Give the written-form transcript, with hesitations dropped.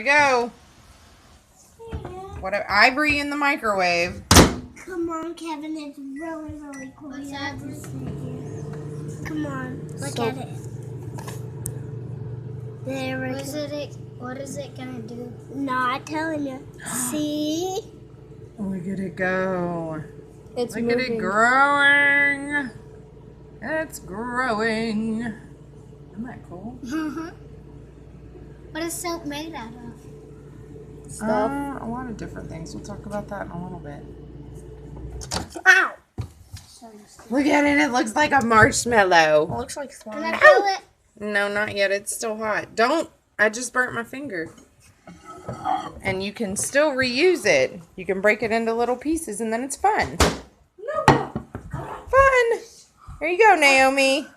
Here you go. What? Ivory in the microwave. Come on, Kevin. It's really, really cool. What's ivory? Come on. Look at it. There we go. What is it gonna do? Not telling you. See? Look at it go. It's Look at it growing. It's growing. Isn't that cool? What is soap made out of? A lot of different things. We'll talk about that in a little bit. Ow! Look at it. It looks like a marshmallow. It looks like Can slime. I feel it? No, not yet. It's still hot. Don't. I just burnt my finger. And you can still reuse it. You can break it into little pieces and then it's fun. Fun. There you go, Naomi.